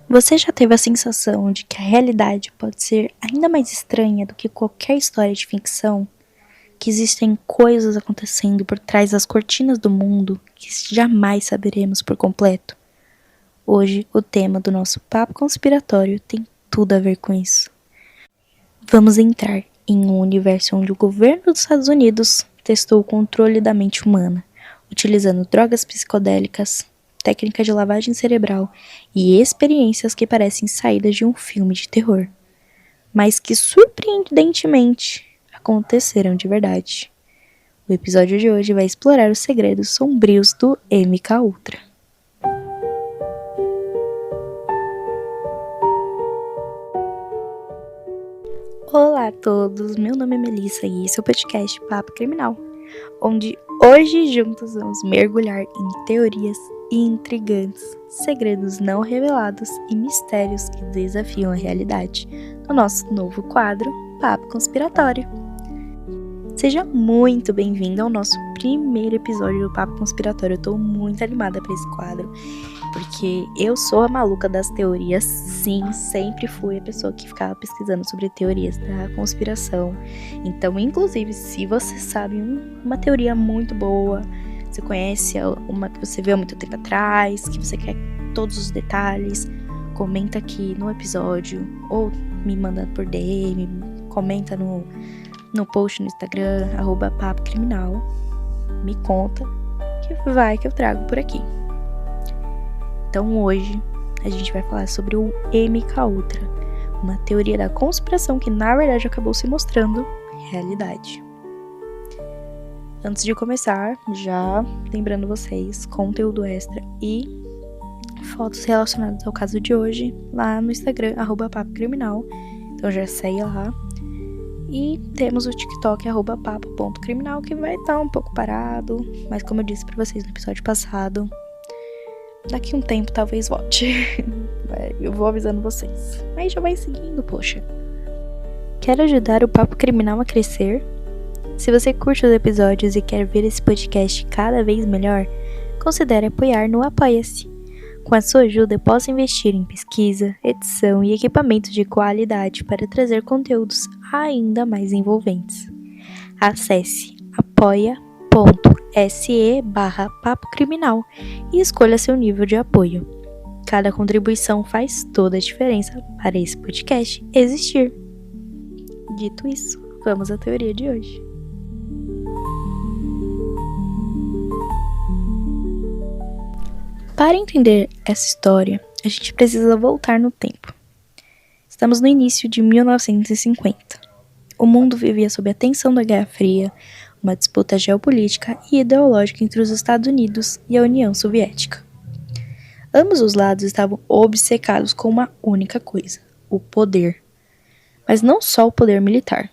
Você já teve a sensação de que a realidade pode ser ainda mais estranha do que qualquer história de ficção? Que existem coisas acontecendo por trás das cortinas do mundo que jamais saberemos por completo? Hoje, o tema do nosso papo conspiratório tem tudo a ver com isso. Vamos entrar em um universo onde o governo dos Estados Unidos testou o controle da mente humana, utilizando drogas psicodélicas, técnicas de lavagem cerebral e experiências que parecem saídas de um filme de terror, mas que surpreendentemente aconteceram de verdade. O episódio de hoje vai explorar os segredos sombrios do MKUltra. Olá a todos, meu nome é Melissa e esse é o podcast Papo Criminal, onde hoje juntos vamos mergulhar em teorias intrigantes, segredos não revelados e mistérios que desafiam a realidade, no nosso novo quadro Papo Conspiratório. Seja muito bem-vindo ao nosso primeiro episódio do Papo Conspiratório. Eu tô muito animada para esse quadro, porque eu sou a maluca das teorias, sim, sempre fui a pessoa que ficava pesquisando sobre teorias da conspiração. Então, inclusive, se você sabe uma teoria muito boa, você conhece uma que você viu há muito tempo atrás, que você quer todos os detalhes, comenta aqui no episódio, ou me manda por DM, comenta no post no Instagram, @papocriminal, me conta que eu trago por aqui. Então hoje a gente vai falar sobre o MKUltra, uma teoria da conspiração que na verdade acabou se mostrando realidade. Antes de começar, já lembrando vocês, conteúdo extra e fotos relacionadas ao caso de hoje lá no Instagram, @papocriminal, então já segue lá. E temos o TikTok, @papo.criminal, que vai estar um pouco parado, mas como eu disse pra vocês no episódio passado, daqui um tempo talvez volte. Eu vou avisando vocês. Mas já vai seguindo, poxa. Quer ajudar o Papo Criminal a crescer? Se você curte os episódios e quer ver esse podcast cada vez melhor, considere apoiar no Apoia-se. Com a sua ajuda, eu posso investir em pesquisa, edição e equipamentos de qualidade para trazer conteúdos ainda mais envolventes. Acesse apoia.se/papocriminal e escolha seu nível de apoio. Cada contribuição faz toda a diferença para esse podcast existir. Dito isso, vamos à teoria de hoje. Para entender essa história, a gente precisa voltar no tempo. Estamos no início de 1950. O mundo vivia sob a tensão da Guerra Fria, uma disputa geopolítica e ideológica entre os Estados Unidos e a União Soviética. Ambos os lados estavam obcecados com uma única coisa: o poder. Mas não só o poder militar.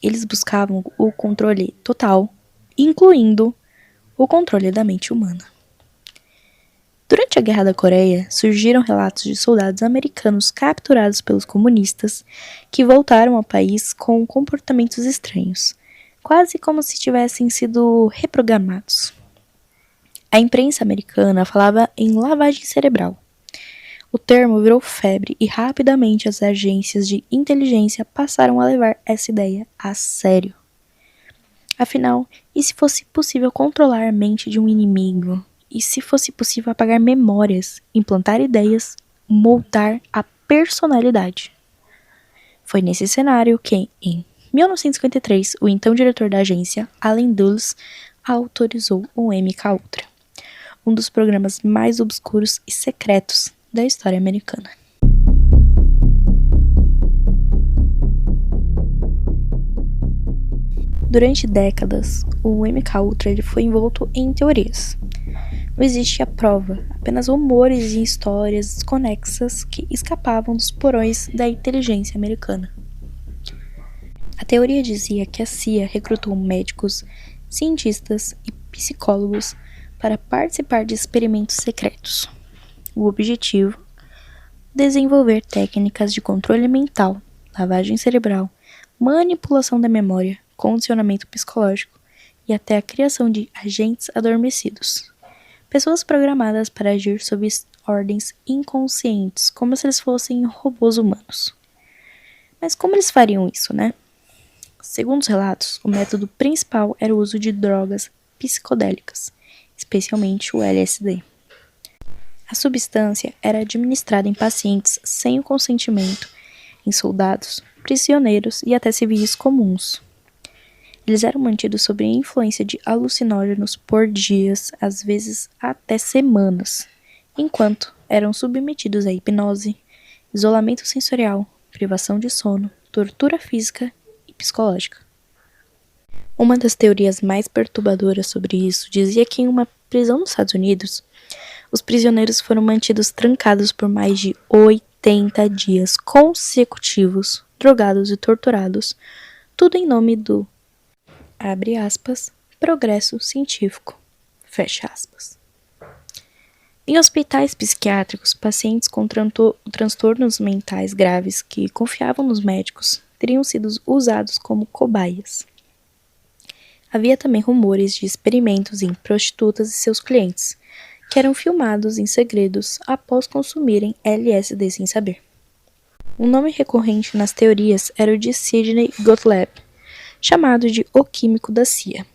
Eles buscavam o controle total, incluindo o controle da mente humana. Durante a Guerra da Coreia, surgiram relatos de soldados americanos capturados pelos comunistas que voltaram ao país com comportamentos estranhos, quase como se tivessem sido reprogramados. A imprensa americana falava em lavagem cerebral. O termo virou febre e rapidamente as agências de inteligência passaram a levar essa ideia a sério. Afinal, e se fosse possível controlar a mente de um inimigo? E se fosse possível apagar memórias, implantar ideias, moldar a personalidade? Foi nesse cenário que, em 1953, o então diretor da agência, Allen Dulles, autorizou o MKUltra, um dos programas mais obscuros e secretos da história americana. Durante décadas, o MKUltra foi envolto em teorias. Não existia prova, apenas rumores e histórias desconexas que escapavam dos porões da inteligência americana. A teoria dizia que a CIA recrutou médicos, cientistas e psicólogos para participar de experimentos secretos. O objetivo: desenvolver técnicas de controle mental, lavagem cerebral, manipulação da memória, condicionamento psicológico e até a criação de agentes adormecidos. Pessoas programadas para agir sob ordens inconscientes, como se eles fossem robôs humanos. Mas como eles fariam isso, né? Segundo os relatos, o método principal era o uso de drogas psicodélicas, especialmente o LSD. A substância era administrada em pacientes sem o consentimento, em soldados, prisioneiros e até civis comuns. Eles eram mantidos sob a influência de alucinógenos por dias, às vezes até semanas, enquanto eram submetidos à hipnose, isolamento sensorial, privação de sono, tortura física e psicológica. Uma das teorias mais perturbadoras sobre isso dizia que em uma prisão nos Estados Unidos, os prisioneiros foram mantidos trancados por mais de 80 dias consecutivos, drogados e torturados, tudo em nome do, abre aspas, progresso científico, fecha aspas. Em hospitais psiquiátricos, pacientes com transtornos mentais graves que confiavam nos médicos teriam sido usados como cobaias. Havia também rumores de experimentos em prostitutas e seus clientes, que eram filmados em segredos após consumirem LSD sem saber. Um nome recorrente nas teorias era o de Sidney Gottlieb, chamado de O Químico da CIA.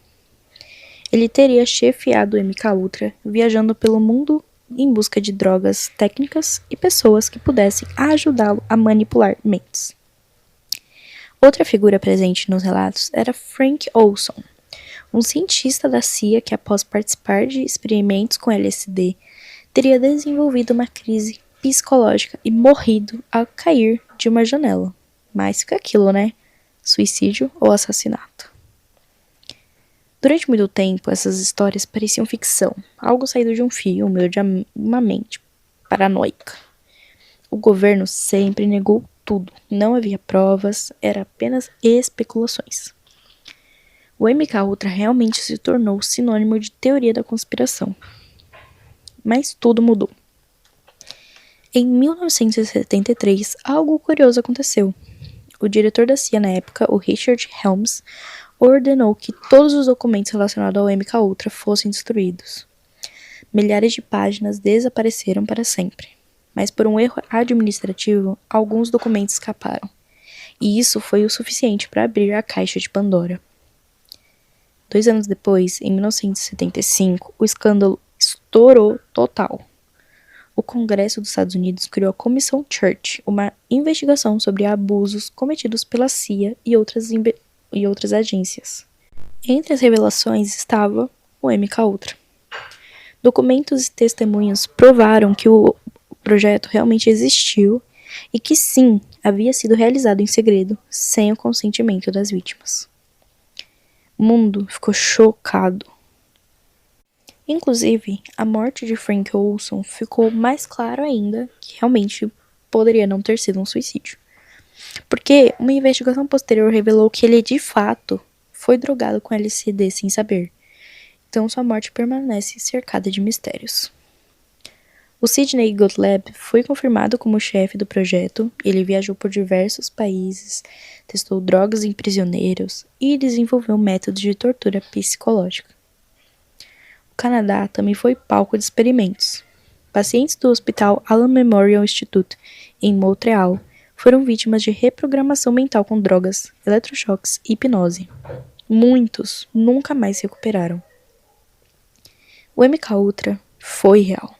Ele teria chefiado o MKUltra, viajando pelo mundo em busca de drogas técnicas e pessoas que pudessem ajudá-lo a manipular mentes. Outra figura presente nos relatos era Frank Olson, um cientista da CIA que, após participar de experimentos com LSD, teria desenvolvido uma crise psicológica e morrido ao cair de uma janela. Mas fica aquilo, né? Suicídio ou assassinato. Durante muito tempo, essas histórias pareciam ficção, algo saído de um filme ou de uma mente paranoica. O governo sempre negou tudo, não havia provas, era apenas especulações. O MKUltra realmente se tornou sinônimo de teoria da conspiração. Mas tudo mudou. Em 1973, algo curioso aconteceu. O diretor da CIA na época, o Richard Helms, ordenou que todos os documentos relacionados ao MKUltra fossem destruídos. Milhares de páginas desapareceram para sempre. Mas por um erro administrativo, alguns documentos escaparam. E isso foi o suficiente para abrir a caixa de Pandora. 2 anos depois, em 1975, o escândalo estourou total. O Congresso dos Estados Unidos criou a Comissão Church, uma investigação sobre abusos cometidos pela CIA e outras agências. Entre as revelações estava o MKUltra. Documentos e testemunhos provaram que o projeto realmente existiu e que sim, havia sido realizado em segredo, sem o consentimento das vítimas. O mundo ficou chocado. Inclusive, a morte de Frank Olson ficou mais claro ainda que realmente poderia não ter sido um suicídio. Porque uma investigação posterior revelou que ele de fato foi drogado com LSD sem saber. Então sua morte permanece cercada de mistérios. O Sidney Gottlieb foi confirmado como chefe do projeto. Ele viajou por diversos países, testou drogas em prisioneiros e desenvolveu métodos de tortura psicológica. O Canadá também foi palco de experimentos. Pacientes do Hospital Allen Memorial Institute, em Montreal, foram vítimas de reprogramação mental com drogas, eletrochoques e hipnose. Muitos nunca mais se recuperaram. O MKUltra foi real.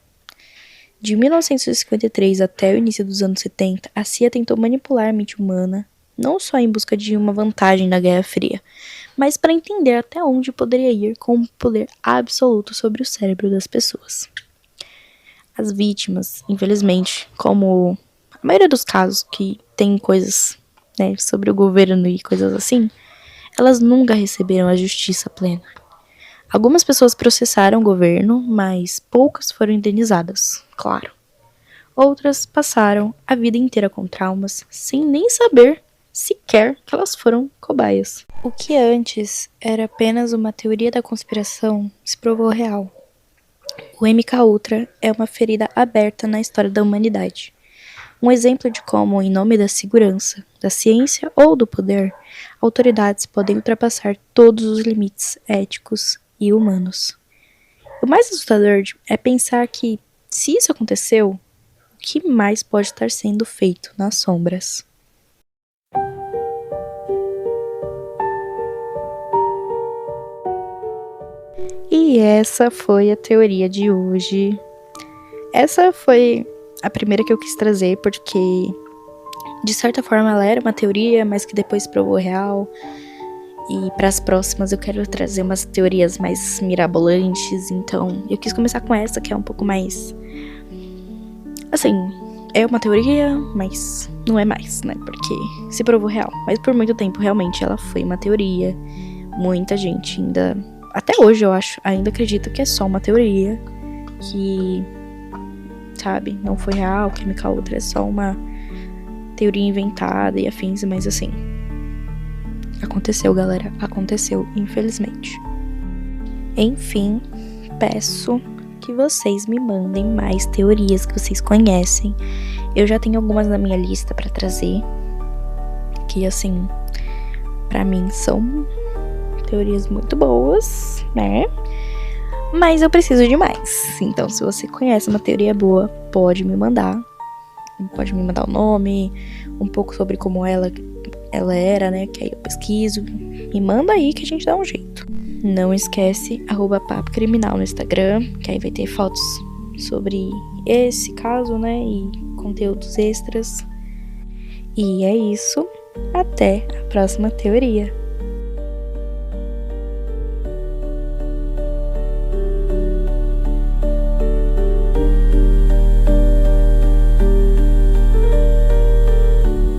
De 1953 até o início dos anos 70, a CIA tentou manipular a mente humana, não só em busca de uma vantagem na Guerra Fria, mas para entender até onde poderia ir com um poder absoluto sobre o cérebro das pessoas. As vítimas, infelizmente, como a maioria dos casos que tem coisas, né, sobre o governo e coisas assim, elas nunca receberam a justiça plena. Algumas pessoas processaram o governo, mas poucas foram indenizadas, claro. Outras passaram a vida inteira com traumas, sem nem saber sequer que elas foram cobaias. O que antes era apenas uma teoria da conspiração se provou real. O MKUltra é uma ferida aberta na história da humanidade. Um exemplo de como, em nome da segurança, da ciência ou do poder, autoridades podem ultrapassar todos os limites éticos e humanos. O mais assustador é pensar que, Se isso aconteceu, o que mais pode estar sendo feito nas sombras? E essa foi a teoria de hoje. Essa foi a primeira que eu quis trazer, porque de certa forma ela era uma teoria, mas que depois se provou real. E para as próximas eu quero trazer umas teorias mais mirabolantes, então eu quis começar com essa, que é um pouco mais... Assim, é uma teoria, mas não é mais, né? Porque se provou real. Mas por muito tempo, realmente, ela foi uma teoria. Muita gente ainda... Até hoje, eu acho, ainda acredita que é só uma teoria. Que, sabe, não foi real, que a outra é só uma teoria inventada e afins, mas assim... Aconteceu, galera. Aconteceu, infelizmente. Enfim, peço que vocês me mandem mais teorias que vocês conhecem. Eu já tenho algumas na minha lista pra trazer, que assim, pra mim são teorias muito boas, né? Mas eu preciso de mais. Então, se você conhece uma teoria boa, pode me mandar. Pode me mandar o nome, um pouco sobre como ela era, né? Que aí eu pesquiso. Me manda aí que a gente dá um jeito. Não esquece, @papo criminal no Instagram, que aí vai ter fotos sobre esse caso, né? E conteúdos extras. E é isso. Até a próxima teoria.